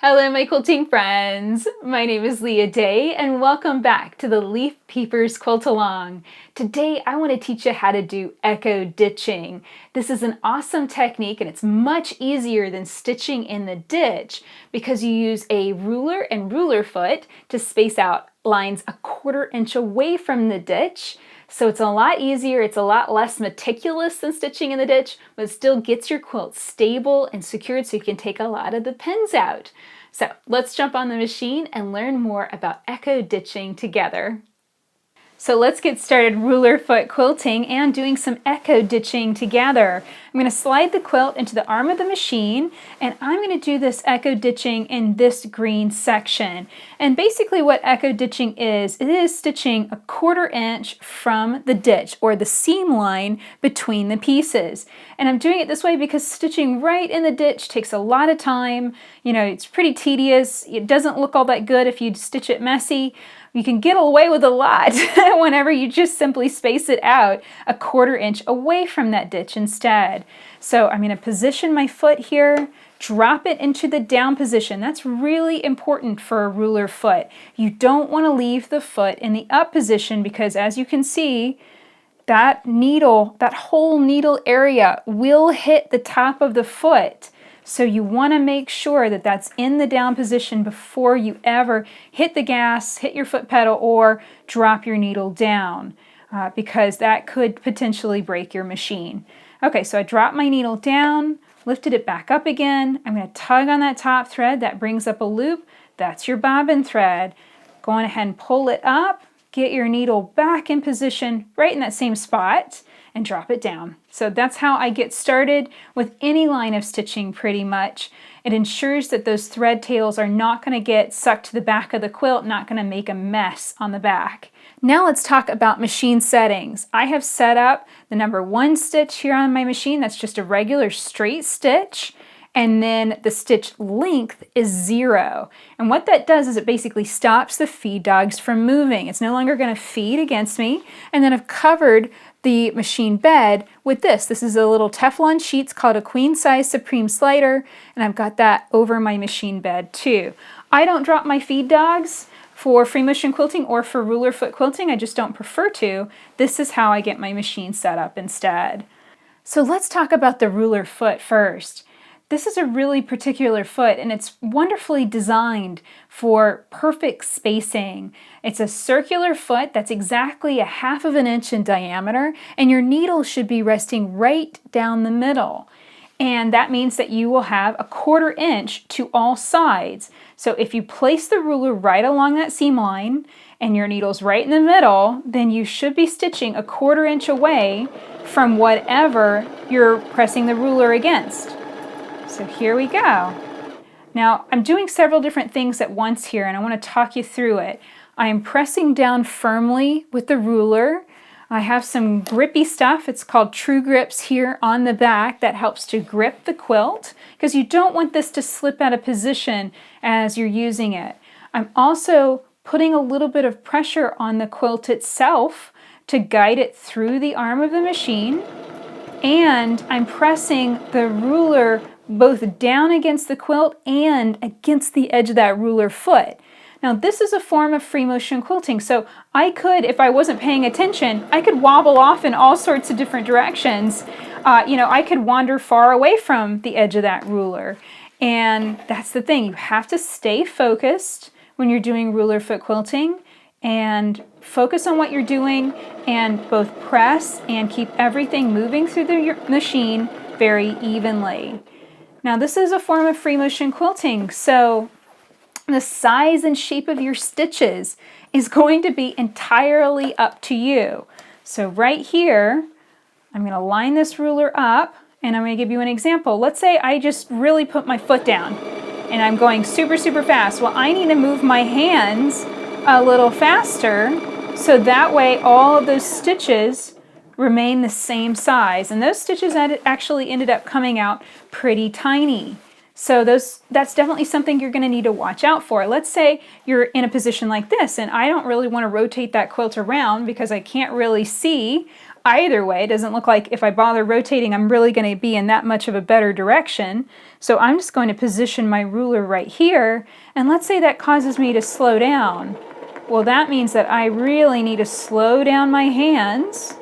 Hello, my quilting friends. My name is Leah Day, and welcome back to the Leaf Peepers Quilt Along. Today, I want to teach you how to do echo ditching. This is an awesome technique, and it's much easier than stitching in the ditch because you use a ruler and ruler foot to space out lines a 1/4 inch away from the ditch. So it's a lot easier, it's a lot less meticulous than stitching in the ditch, but it still gets your quilt stable and secured so you can take a lot of the pins out. So let's jump on the machine and learn more about echo ditching together. So let's get started ruler foot quilting and doing some echo ditching together. I'm going to slide the quilt into the arm of the machine, and I'm going to do this echo ditching in this green section. And basically what echo ditching is, it is stitching a 1/4 inch from the ditch or the seam line between the pieces. And I'm doing it this way because stitching right in the ditch takes a lot of time. You know, it's pretty tedious. It doesn't look all that good if you stitch it messy. You can get away with a lot whenever you just simply space it out a 1/4 inch away from that ditch instead. So I'm going to position my foot here, drop it into the down position. That's really important for a ruler foot. You don't want to leave the foot in the up position because, as you can see, that needle, that whole needle area will hit the top of the foot. So you want to make sure that that's in the down position before you ever hit the gas, hit your foot pedal, or drop your needle down because that could potentially break your machine. Okay, so I dropped my needle down, lifted it back up again. I'm going to tug on that top thread. That brings up a loop. That's your bobbin thread. Go on ahead and pull it up. Get your needle back in position right in that same spot and drop it down. So that's how I get started with any line of stitching pretty much. It ensures that those thread tails are not going to get sucked to the back of the quilt, not going to make a mess on the back. Now let's talk about machine settings. I have set up the number 1 stitch here on my machine. That's just a regular straight stitch. And then the stitch length is 0. And what that does is it basically stops the feed dogs from moving. It's no longer going to feed against me. And then I've covered the machine bed with this. This is a little Teflon sheet. It's called a queen size Supreme slider. And I've got that over my machine bed too. I don't drop my feed dogs for free motion quilting or for ruler foot quilting. I just don't prefer to. This is how I get my machine set up instead. So let's talk about the ruler foot first. This is a really particular foot, and it's wonderfully designed for perfect spacing. It's a circular foot that's exactly a 1/2 inch in diameter, and your needle should be resting right down the middle. And that means that you will have a 1/4 inch to all sides. So if you place the ruler right along that seam line and your needle's right in the middle, then you should be stitching a 1/4 inch away from whatever you're pressing the ruler against. So here we go. Now I'm doing several different things at once here, and I want to talk you through it. I am pressing down firmly with the ruler. I have some grippy stuff. It's called True Grips here on the back that helps to grip the quilt because you don't want this to slip out of position as you're using it. I'm also putting a little bit of pressure on the quilt itself to guide it through the arm of the machine, and I'm pressing the ruler both down against the quilt and against the edge of that ruler foot. Now this is a form of free motion quilting, so I could, if I wasn't paying attention, I could wobble off in all sorts of different directions. I could wander far away from the edge of that ruler. And that's the thing, you have to stay focused when you're doing ruler foot quilting and focus on what you're doing and both press and keep everything moving through the machine very evenly. Now this is a form of free motion quilting, so the size and shape of your stitches is going to be entirely up to you. So right here, I'm going to line this ruler up, and I'm going to give you an example. Let's say I just really put my foot down and I'm going super, super fast. Well, I need to move my hands a little faster so that way all of those stitches remain the same size. And those stitches actually ended up coming out pretty tiny. So that's definitely something you're going to need to watch out for. Let's say you're in a position like this and I don't really want to rotate that quilt around because I can't really see either way. It doesn't look like if I bother rotating, I'm really going to be in that much of a better direction. So I'm just going to position my ruler right here. And let's say that causes me to slow down. Well, that means that I really need to slow down my hands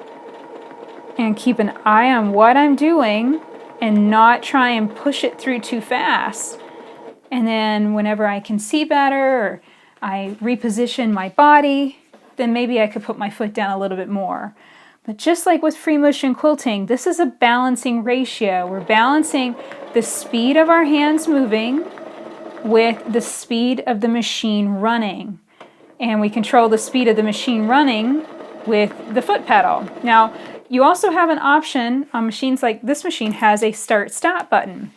and keep an eye on what I'm doing and not try and push it through too fast. And then whenever I can see better or I reposition my body, then maybe I could put my foot down a little bit more. But just like with free motion quilting, this is a balancing ratio. We're balancing the speed of our hands moving with the speed of the machine running. And we control the speed of the machine running with the foot pedal. Now, you also have an option on machines like this machine has a start-stop button.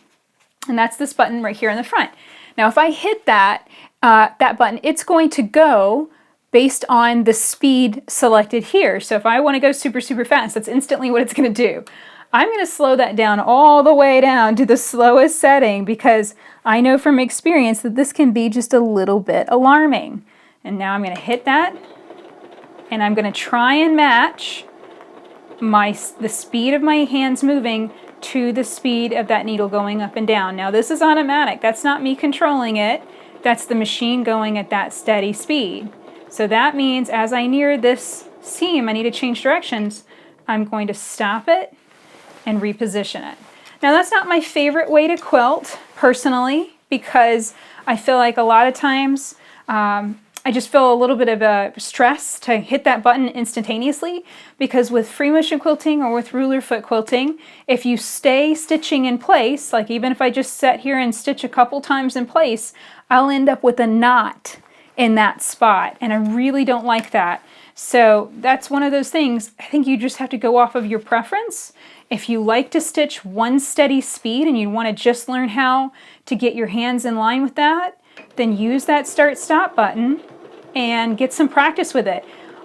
And that's this button right here in the front. Now, if I hit that button, it's going to go based on the speed selected here. So if I want to go super, super fast, that's instantly what it's going to do. I'm going to slow that down all the way down to the slowest setting because I know from experience that this can be just a little bit alarming. And now I'm going to hit that, and I'm going to try and match the speed of my hands moving to the speed of that needle going up and down. Now this is automatic. That's not me controlling it. That's the machine going at that steady speed. So that means as I near this seam, I need to change directions. I'm going to stop it and reposition it. Now that's not my favorite way to quilt personally because I feel like a lot of times I just feel a little bit of a stress to hit that button instantaneously because with free motion quilting or with ruler foot quilting, if you stay stitching in place, like even if I just sit here and stitch a couple times in place, I'll end up with a knot in that spot, and I really don't like that. So that's one of those things. I think you just have to go off of your preference. If you like to stitch one steady speed and you want to just learn how to get your hands in line with that, then use that start-stop button and get some practice with it.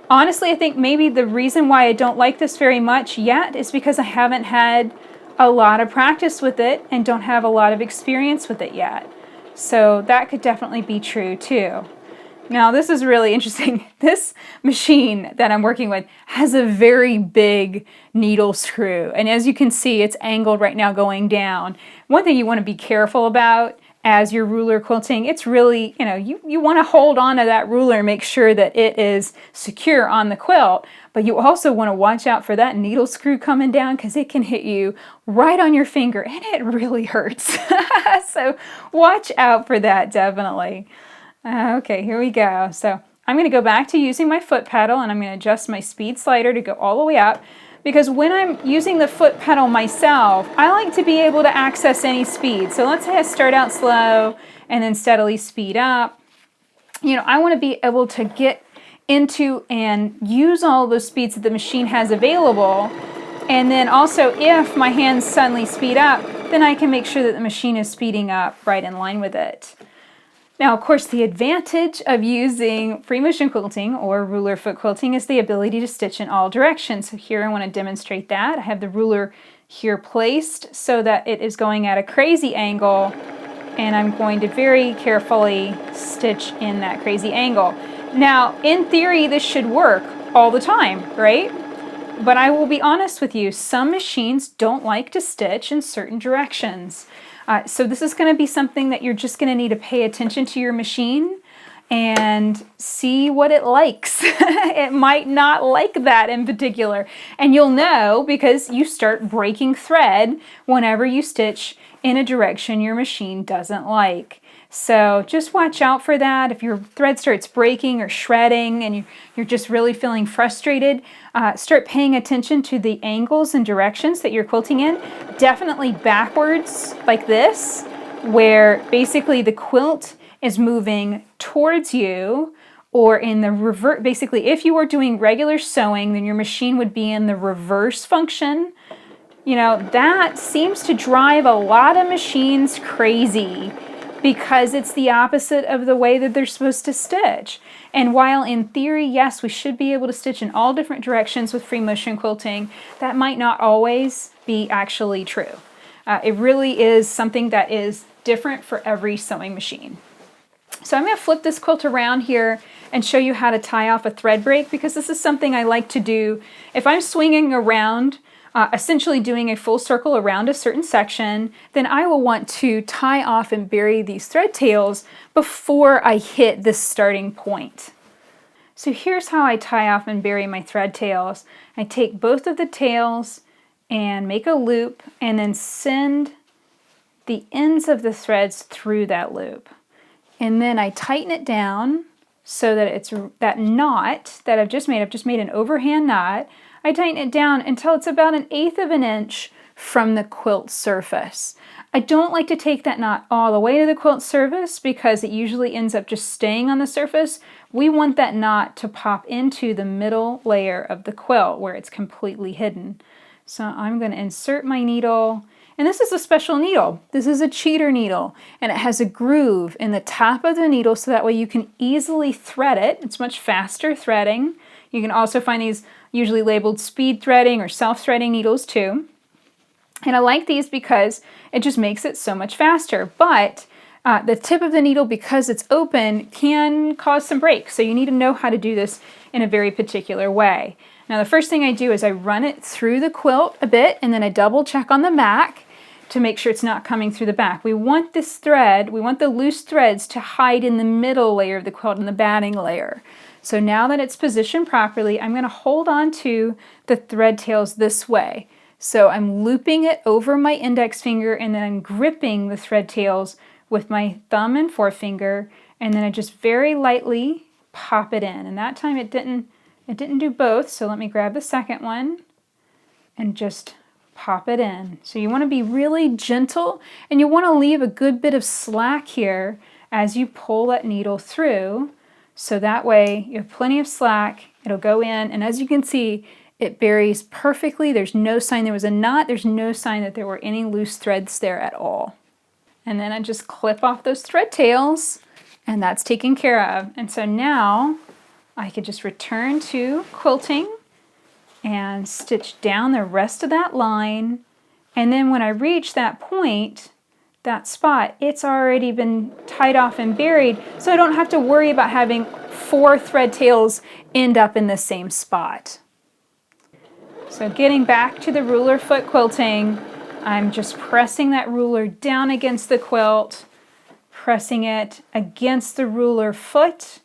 Honestly, I think maybe the reason why I don't like this very much yet is because I haven't had a lot of practice with it and don't have a lot of experience with it yet. So that could definitely be true too. Now this is really interesting. This machine that I'm working with has a very big needle screw. And as you can see, it's angled right now going down. One thing you want to be careful about as you're ruler quilting, it's really, you want to hold on to that ruler and make sure that it is secure on the quilt, but you also want to watch out for that needle screw coming down because it can hit you right on your finger and it really hurts. So watch out for that, definitely. Okay, here we go. So I'm going to go back to using my foot pedal and I'm going to adjust my speed slider to go all the way up. Because when I'm using the foot pedal myself, I like to be able to access any speed. So let's say I start out slow and then steadily speed up. I want to be able to get into and use all those speeds that the machine has available. And then also if my hands suddenly speed up, then I can make sure that the machine is speeding up right in line with it. Now, of course, the advantage of using free motion quilting or ruler foot quilting is the ability to stitch in all directions. So here I want to demonstrate that. I have the ruler here placed so that it is going at a crazy angle, and I'm going to very carefully stitch in that crazy angle. Now, in theory, this should work all the time, right? But I will be honest with you, some machines don't like to stitch in certain directions. So this is going to be something that you're just going to need to pay attention to your machine and see what it likes. It might not like that in particular. And you'll know because you start breaking thread whenever you stitch in a direction your machine doesn't like. So just watch out for that. If your thread starts breaking or shredding and you're just really feeling frustrated, start paying attention to the angles and directions that you're quilting in. Definitely backwards like this, where basically the quilt is moving towards you, or in the reverse. Basically, if you were doing regular sewing, then your machine would be in the reverse function. That seems to drive a lot of machines crazy, because it's the opposite of the way that they're supposed to stitch. And while in theory, yes, we should be able to stitch in all different directions with free motion quilting, that might not always be actually true. It really is something that is different for every sewing machine. So I'm going to flip this quilt around here and show you how to tie off a thread break, because this is something I like to do. If I'm swinging around, essentially doing a full circle around a certain section, then I will want to tie off and bury these thread tails before I hit this starting point. So here's how I tie off and bury my thread tails. I take both of the tails and make a loop and then send the ends of the threads through that loop. And then I tighten it down so that it's that knot that I've just made an overhand knot. I tighten it down until it's about 1/8 of an inch from the quilt surface. I don't like to take that knot all the way to the quilt surface because it usually ends up just staying on the surface. We want that knot to pop into the middle layer of the quilt where it's completely hidden. So I'm going to insert my needle. And this is a special needle. This is a cheater needle, and it has a groove in the top of the needle so that way you can easily thread it. It's much faster threading. You can also find these usually labeled speed threading or self-threading needles too. And I like these because it just makes it so much faster. But the tip of the needle, because it's open, can cause some breaks. So you need to know how to do this in a very particular way. Now the first thing I do is I run it through the quilt a bit, and then I double check on the back to make sure it's not coming through the back. We want this thread, we want the loose threads to hide in the middle layer of the quilt, in the batting layer. So now that it's positioned properly, I'm going to hold on to the thread tails this way. So I'm looping it over my index finger, and then I'm gripping the thread tails with my thumb and forefinger, and then I just very lightly pop it in. And that time it didn't do both, so let me grab the second one and just pop it in. So you want to be really gentle, and you want to leave a good bit of slack here as you pull that needle through. So that way you have plenty of slack, it'll go in, and as you can see, it buries perfectly. There's no sign there was a knot, there's no sign that there were any loose threads there at all. And then I just clip off those thread tails, and that's taken care of. And so now I could just return to quilting and stitch down the rest of that line. And then when I reach that point, that spot, it's already been tied off and buried, so I don't have to worry about having 4 thread tails end up in the same spot. So getting back to the ruler foot quilting, I'm just pressing that ruler down against the quilt, pressing it against the ruler foot,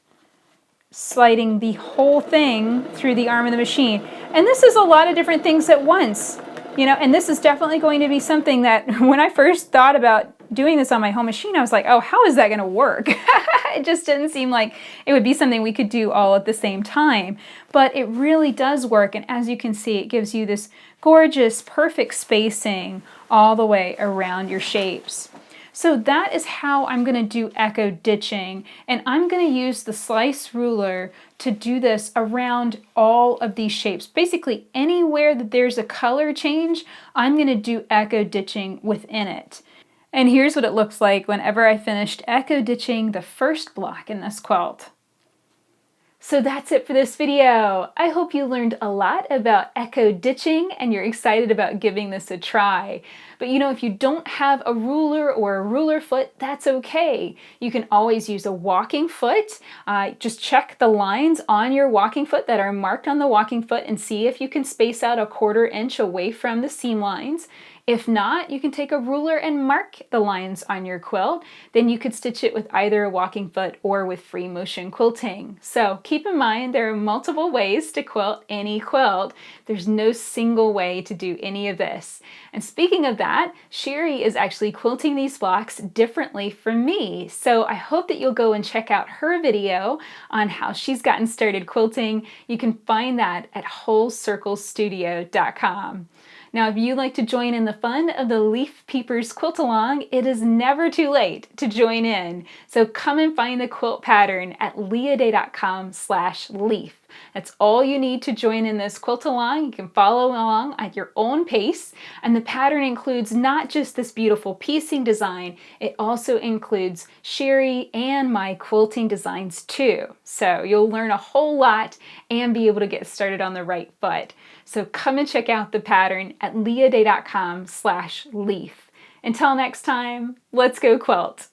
sliding the whole thing through the arm of the machine. And this is a lot of different things at once, you know, and this is definitely going to be something that when I first thought about doing this on my home machine, I was like, oh, how is that going to work? It just didn't seem like it would be something we could do all at the same time. But it really does work, and as you can see, it gives you this gorgeous, perfect spacing all the way around your shapes. So that is how I'm going to do echo ditching, and I'm going to use the slice ruler to do this around all of these shapes. Basically anywhere that there's a color change, I'm going to do echo ditching within it. And here's what it looks like whenever I finished echo ditching the first block in this quilt. So that's it for this video. I hope you learned a lot about echo ditching and you're excited about giving this a try. But you know, if you don't have a ruler or a ruler foot, that's okay. You can always use a walking foot. Just check the lines on your walking foot that are marked on the walking foot and see if you can space out a 1/4 inch away from the seam lines. If not, you can take a ruler and mark the lines on your quilt. Then you could stitch it with either a walking foot or with free motion quilting. So keep in mind there are multiple ways to quilt any quilt. There's no single way to do any of this. And speaking of that, Sherry is actually quilting these blocks differently from me. So I hope that you'll go and check out her video on how she's gotten started quilting. You can find that at wholecirclestudio.com. Now, if you'd like to join in the fun of the Leaf Peepers Quilt Along, it is never too late to join in. So come and find the quilt pattern at leahday.com/leaf. That's all you need to join in this quilt along. You can follow along at your own pace. And the pattern includes not just this beautiful piecing design, it also includes Sherry and my quilting designs too. So you'll learn a whole lot and be able to get started on the right foot. So come and check out the pattern at leahday.com/leaf. Until next time, let's go quilt.